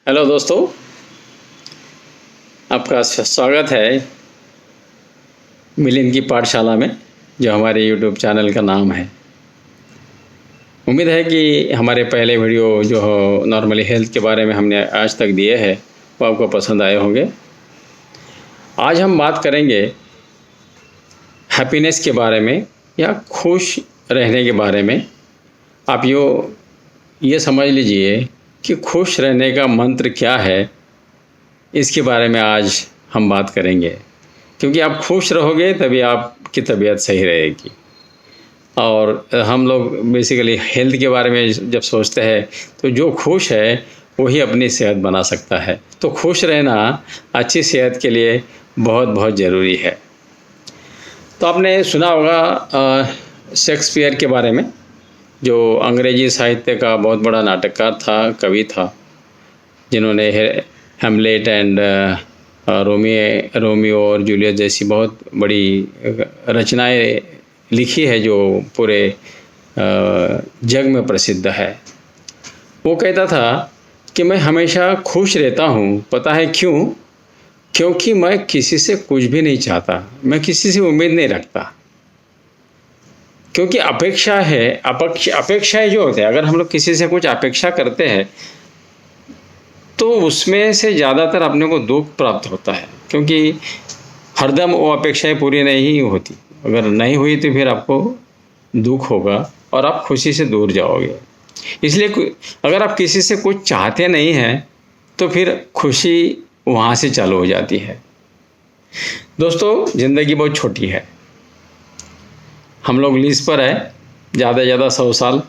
Hello दोस्तों, आपका स्वागत है मिलिंद की पाठशाला में, जो हमारे यूट्यूब चैनल का नाम है। उम्मीद है कि हमारे पहले वीडियो जो नॉर्मली हेल्थ के बारे में हमने आज तक दिए हैं वो आपको पसंद आए होंगे। आज हम बात करेंगे हैप्पीनेस के बारे में या खुश रहने के बारे में। आप ये समझ लीजिए कि खुश रहने का मंत्र क्या है, इसके बारे में आज हम बात करेंगे। क्योंकि आप खुश रहोगे तभी आपकी तबीयत सही रहेगी। और हम लोग बेसिकली हेल्थ के बारे में जब सोचते हैं तो जो खुश है वही अपनी सेहत बना सकता है। तो खुश रहना अच्छी सेहत के लिए बहुत बहुत ज़रूरी है। तो आपने सुना होगा शेक्सपियर के बारे में, जो अंग्रेजी साहित्य का बहुत बड़ा नाटककार था, कवि था, जिन्होंने हैमलेट एंड रोमियो और जूलियट जैसी बहुत बड़ी रचनाएं लिखी है, जो पूरे जग में प्रसिद्ध है। वो कहता था कि मैं हमेशा खुश रहता हूँ। पता है क्यों? क्योंकि मैं किसी से कुछ भी नहीं चाहता, मैं किसी से उम्मीद नहीं रखता। क्योंकि अपेक्षा है, अपेक्षाएं जो होते हैं, अगर हम लोग किसी से कुछ अपेक्षा करते हैं तो उसमें से ज़्यादातर अपने को दुख प्राप्त होता है। क्योंकि हरदम वो अपेक्षाएं पूरी नहीं होती। अगर नहीं हुई तो फिर आपको दुख होगा और आप खुशी से दूर जाओगे। इसलिए अगर आप किसी से कुछ चाहते नहीं हैं तो फिर खुशी वहाँ से चालू हो जाती है। दोस्तों, ज़िंदगी बहुत छोटी है। हम लोग लीज पर है, ज़्यादा से ज़्यादा 100 साल।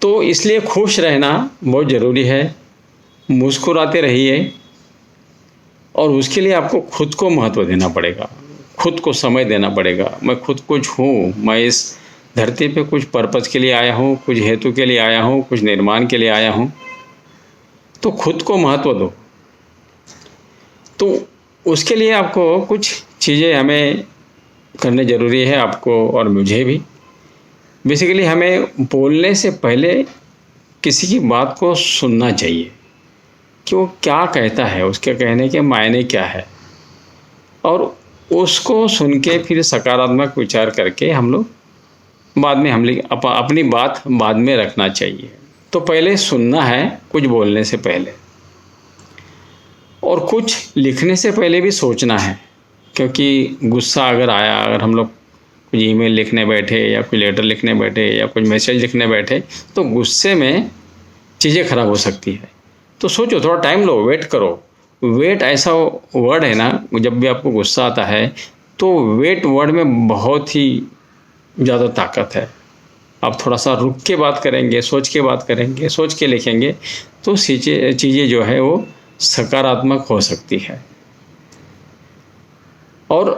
तो इसलिए खुश रहना बहुत ज़रूरी है। मुस्कुराते रहिए और उसके लिए आपको खुद को महत्व देना पड़ेगा, खुद को समय देना पड़ेगा। मैं खुद कुछ हूँ, मैं इस धरती पे कुछ पर्पज़ के लिए आया हूँ, कुछ हेतु के लिए आया हूँ, कुछ निर्माण के लिए आया हूँ। तो खुद को महत्व दो। तो उसके लिए आपको कुछ चीज़ें हमें करने ज़रूरी है, आपको और मुझे भी। बेसिकली हमें बोलने से पहले किसी की बात को सुनना चाहिए कि वो क्या कहता है, उसके कहने के मायने क्या है, और उसको सुन के फिर सकारात्मक विचार करके हम लोग बाद में अपनी बात बाद में रखना चाहिए। तो पहले सुनना है कुछ बोलने से पहले, और कुछ लिखने से पहले भी सोचना है। क्योंकि गुस्सा अगर आया, अगर हम लोग कुछ ईमेल लिखने बैठे या कोई लेटर लिखने बैठे या कुछ मैसेज लिखने बैठे तो गुस्से में चीज़ें खराब हो सकती है। तो सोचो, थोड़ा टाइम लो, वेट करो। वेट ऐसा वर्ड है ना, जब भी आपको गुस्सा आता है तो वेट वर्ड में बहुत ही ज़्यादा ताकत है। आप थोड़ा सा रुक के बात करेंगे, सोच के बात करेंगे, सोच के लिखेंगे तो चीज़ें जो है वो सकारात्मक हो सकती है। और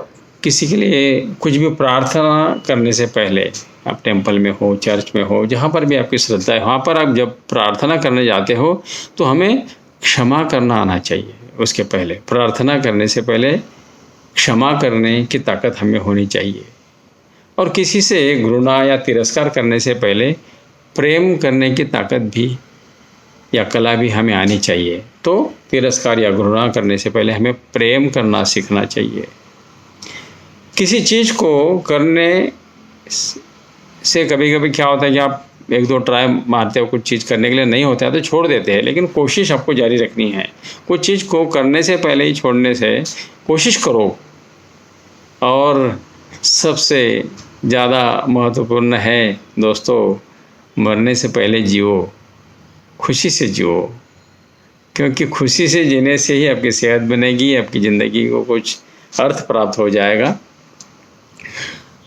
किसी के लिए कुछ भी प्रार्थना करने से पहले, आप टेंपल में हो, चर्च में हो, जहाँ पर भी आपकी श्रद्धा है, वहाँ पर आप जब प्रार्थना करने जाते हो तो हमें क्षमा करना आना चाहिए। उसके पहले, प्रार्थना करने से पहले क्षमा करने की ताकत हमें होनी चाहिए। और किसी से घृणा या तिरस्कार करने से पहले प्रेम करने की ताकत भी या कला भी हमें आनी चाहिए। तो तिरस्कार या घृणा करने से पहले हमें प्रेम करना सीखना चाहिए। किसी चीज़ को करने से कभी कभी क्या होता है कि आप 1-2 ट्राई मारते हो, कुछ चीज़ करने के लिए नहीं होता है तो छोड़ देते हैं, लेकिन कोशिश आपको जारी रखनी है। कुछ चीज़ को करने से पहले ही छोड़ने से कोशिश करो। और सबसे ज़्यादा महत्वपूर्ण है दोस्तों, मरने से पहले जियो, खुशी से जियो। क्योंकि खुशी से जीने से ही आपकी सेहत बनेगी, आपकी ज़िंदगी को कुछ अर्थ प्राप्त हो जाएगा।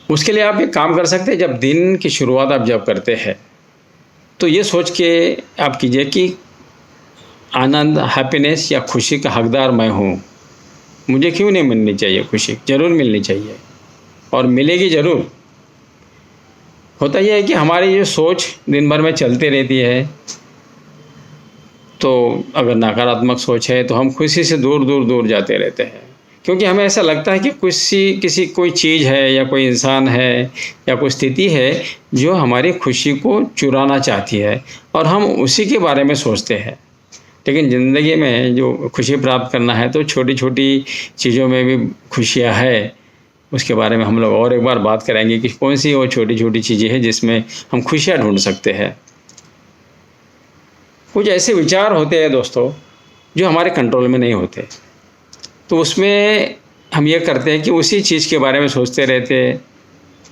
उसके लिए आप एक काम कर सकते हैं, जब दिन की शुरुआत आप जब करते हैं तो ये सोच के आप कीजिए कि आनंद, हैप्पीनेस या खुशी का हकदार मैं हूँ। मुझे क्यों नहीं मिलनी चाहिए खुशी? ज़रूर मिलनी चाहिए और मिलेगी ज़रूर। होता यह है कि हमारी ये सोच दिन भर में चलती रहती है। तो अगर नकारात्मक सोच है तो हम खुशी से दूर दूर दूर जाते रहते हैं। क्योंकि हमें ऐसा लगता है कि किसी कोई चीज़ है या कोई इंसान है या कोई स्थिति है जो हमारी खुशी को चुराना चाहती है और हम उसी के बारे में सोचते हैं। लेकिन ज़िंदगी में जो खुशी प्राप्त करना है तो छोटी-छोटी चीज़ों में भी खुशियाँ है, उसके बारे में हम लोग और एक बार बात करेंगे कि कौन सी वो छोटी-छोटी चीज़ें हैं जिसमें हम खुशियाँ ढूँढ सकते हैं। कुछ ऐसे विचार होते हैं दोस्तों जो हमारे कंट्रोल में नहीं होते, तो उसमें हम ये करते हैं कि उसी चीज़ के बारे में सोचते रहते हैं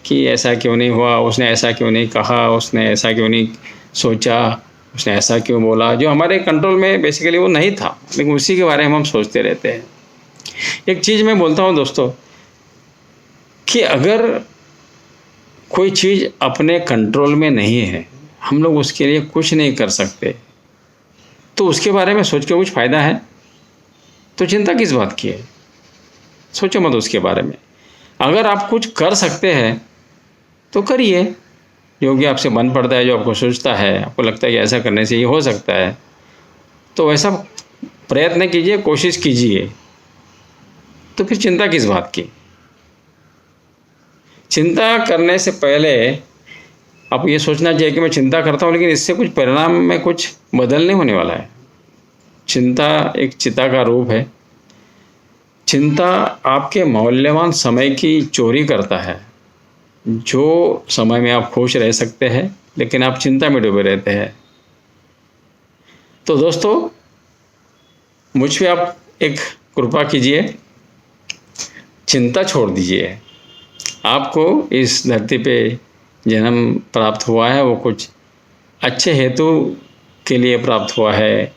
कि ऐसा क्यों नहीं हुआ, उसने ऐसा क्यों नहीं कहा, उसने ऐसा क्यों नहीं सोचा, उसने ऐसा क्यों बोला, जो हमारे कंट्रोल में बेसिकली वो नहीं था, लेकिन उसी के बारे में हम सोचते रहते हैं। एक चीज़ मैं बोलता हूँ दोस्तों कि अगर कोई चीज़ अपने कंट्रोल में नहीं है, हम लोग उसके लिए कुछ नहीं कर सकते, तो उसके बारे में सोच के कुछ फ़ायदा है? तो चिंता किस बात की है? सोचो मत उसके बारे में। अगर आप कुछ कर सकते हैं तो करिए, जो भी आपसे बन पड़ता है, जो आपको सोचता है, आपको लगता है कि ऐसा करने से ये हो सकता है, तो वैसा प्रयत्न कीजिए, कोशिश कीजिए। तो फिर चिंता किस बात की? चिंता करने से पहले आपको ये सोचना चाहिए कि मैं चिंता करता हूँ लेकिन इससे कुछ परिणाम में कुछ बदल नहीं होने वाला है। चिंता एक चिता का रूप है। चिंता आपके मौल्यवान समय की चोरी करता है। जो समय में आप खुश रह सकते हैं लेकिन आप चिंता में डूबे रहते हैं। तो दोस्तों, मुझ पे आप एक कृपा कीजिए, चिंता छोड़ दीजिए। आपको इस धरती पे जन्म प्राप्त हुआ है वो कुछ अच्छे हेतु के लिए प्राप्त हुआ है,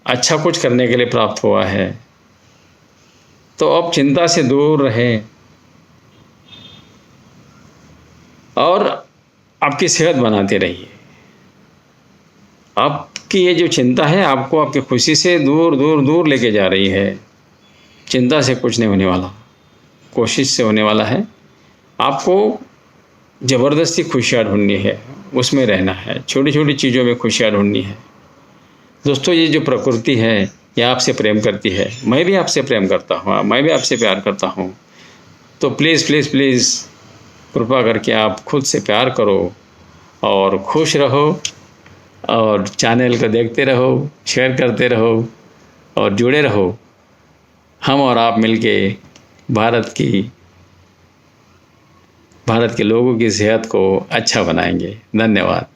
अच्छा कुछ करने के लिए प्राप्त हुआ है। तो अब चिंता से दूर रहें और आपकी सेहत बनाते रहिए। आपकी ये जो चिंता है आपको आपकी खुशी से दूर दूर दूर लेके जा रही है। चिंता से कुछ नहीं होने वाला, कोशिश से होने वाला है। आपको ज़बरदस्ती खुशियाँ ढूंढनी है, उसमें रहना है, छोटी छोटी चीज़ों में खुशियाँ ढूंढनी है। दोस्तों, ये जो प्रकृति है ये आपसे प्रेम करती है, मैं भी आपसे प्रेम करता हूँ, मैं भी आपसे प्यार करता हूँ। तो प्लीज़ प्लीज़ प्लीज़ कृपा करके आप खुद से प्यार करो और खुश रहो और चैनल को देखते रहो, शेयर करते रहो और जुड़े रहो। हम और आप मिलके भारत के लोगों की सेहत को अच्छा बनाएंगे। धन्यवाद।